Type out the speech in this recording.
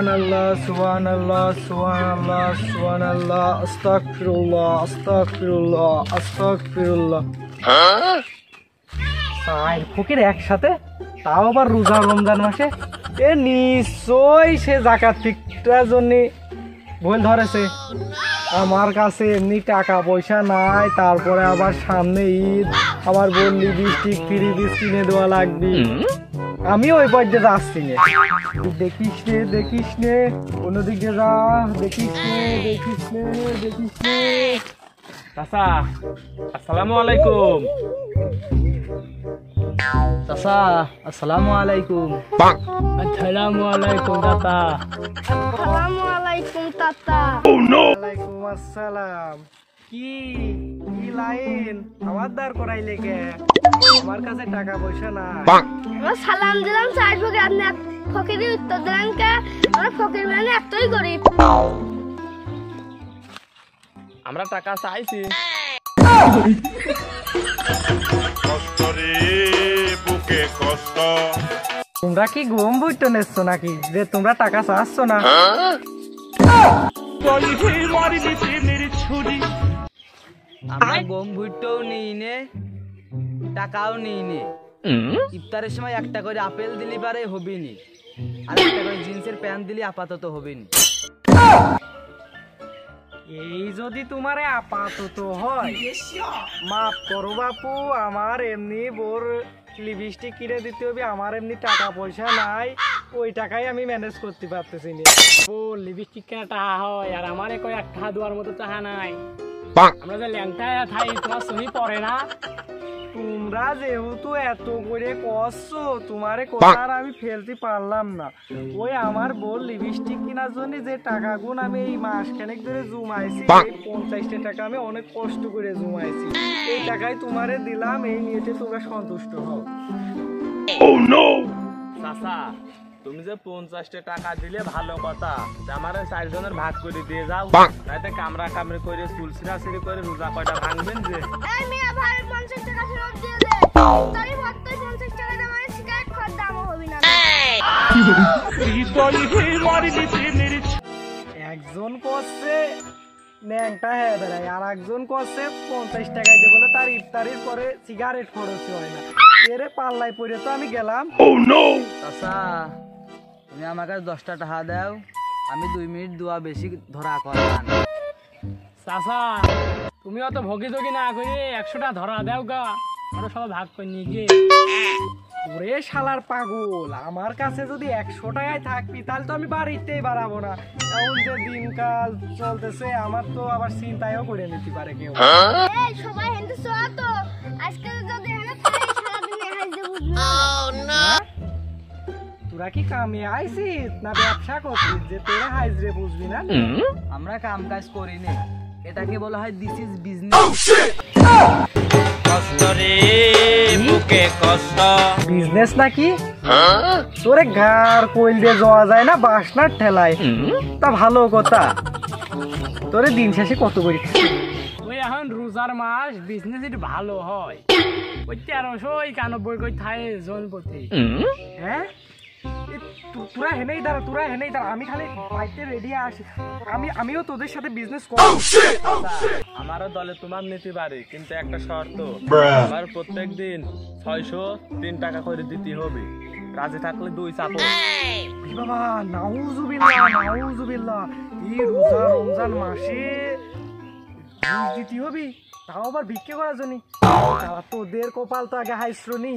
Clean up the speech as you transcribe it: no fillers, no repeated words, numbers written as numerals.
সুবহানাল্লাহ সুবহানাল্লাহ সুবহানাল্লাহ সুবহানাল্লাহ আস্তাগফিরুল্লাহ আস্তাগফিরুল্লাহ আস্তাগফিরুল্লাহ। চার ফকির একসাথে, তাও আবার রোজা রমজান মাসে। এ নিশ্চয়ই সে জাকাত ফিতরার জন্য ভুল ধরেছে। আমার কাছে এমনি টাকা পয়সা নাই, তারপরে আবার সামনে ঈদ, আবার বললি বৃষ্টি ফ্রি বীজ কিনে দেওয়া লাগবে। আমি ওই পর্যায়ে যাচ্ছি না। দেখিস নে অন্যদিকে যা, দেখিস নে। চাচা আসসালামু আলাইকুম। চাচা আসসালামু আলাইকুম। আসসালামু আলাইকুম চাচা। আসসালামু আলাইকুম তাতা। ওয়ালাইকুম আসসালাম। কি লাইন আমার দাঁড় করাইলে কে? আমার কাছে টাকা পয়সা নাই। আমরা সালাম দিলাম চার ফকির, আপনি ফকিরের উত্তর দিলেন কে? আমরা ফকির মানে এতই গরিব। আমরা টাকা চাইছি। তোমরা কি গম বইটা নেচ্ছ নাকি যে তোমরা টাকা চাচ্ছ না? আমরা গম ভুট্টাও নিই নে, টাকাও নিই নে। ইফতারের সময় একটা করে আপেল দিলি পারে হবিনি, আর একটা করে জিন্সের প্যান্ট দিলি আপাতত হবিনি। এই যদি তোমারে আপাতত হয়, মাফ করো বাপু, আমার এমনি বোর লিপস্টিক কিনে দিতে হবে, আমার এমনি টাকা পয়সা নাই, ওই টাকাই আমি ম্যানেজ করতে পারতেছি না। লিপস্টিক কেনা টাকা হয়, আর আমার কয় এক টাকা দেওয়ার মতো টাকা নাই। আমরা যে ল্যাংটায় থাই, তোমার সহি পড়ে না। তোমরা যেহেতু এত করে কষছো, তোমারে কথা আমি ফেলতে পারলাম না। ওই আমার বোন লিপস্টিক কেনার জন্য যে টাকা গুণ আমি এই মাসখানেক ধরে জমাইছি, এই 50টা টাকা আমি অনেক কষ্ট করে জমাইছি, এই টাকাই তোমারে দিলাম, এই নিয়েতে তোমরা সন্তুষ্ট হও। চাচা তুমি যে 50টা টাকা দিলে ভালো কথা, আমার 4 জনের ভাগ করে দিয়ে যাও, তাইতে কামরা কামড়ে করে চুল ছিঁড়াছিঁড়ি করে রোজা কয়টা ভাঙবেন যে। এই মিয়া ভাই 50 টাকা ফেরত দিয়ে দে। তারই ভাবতে 50 টাকা দাম আর সিগারেট খাওয়ার দামও হবে না। একজন করছে ন্যাংটা হয়ে বেড়ায়, আর একজন করছে 50 টাকায় দেবো বলে তার ইফতারির পরে সিগারেট খরচ হয় না। এরে পাল্লাই পড়ে তো আমি গেলাম। চাচা তুমি আমার কাছে 10টা টাকা দাও, আমি 2 মিনিট দোয়া বেশি ধরা করান। চাচা তুমি অত ভগি জগি না করে 100টা ধরা দাও গা, আমরা সবাই ভাগ করে নিয়ে গিয়ে। ওরে শালার পাগল, আমার কাছে যদি 100 টাকায় থাকবি তাহলে তো আমি বাড়িতেই বাড়াবো না। এখন যে দিনকাল চলতেছে, আমার তো আবার চিন্তায়ও করে নিতে পারে কেউ। এই সবাই হেনতে সোয়া তো আজকে যদি হেনে তাই সারা দিন হাইজে বুঝনা। তোরা কি কামে আইছিস না ব্যবসা করছিস যে তোরা হাইজরে বুঝবি না? আমরা কাম কাজ করি না, এটাকে বলা হয় দিস ইজ বিজনেস। বিজনেস নাকি? তোরে ঘর কইল দিয়ে যাওয়া যায় না বাসনার ঠেলায়? তা ভালো কথা। তোরে দিন শেষে কত করি? ওই এখন রোজার মাস, বিজনেস একটু ভালো হয়। ওই 1391 কই থাই জন প্রতি। হ্যাঁ তোরা হেনেই দাঁড়া, আমি খালি বাইতে রেডি আসি, আমিও তোদের সাথে বিজনেস করব। আমারও দলে তোমার নিতে পারে, কিন্তু একটা শর্ত, আমার প্রত্যেক দিন 603 টাকা করে দিতে হবে। রাজি থাকলে 2 চাপো। বাবা নাউজুবিল্লাহ, এই রোজা রমজান মাসে ঘুষ দিতে হবে, তাও আবার ভিক্ষে করার জন্য? তোদের কপাল তো আগে হাইশ্রনি।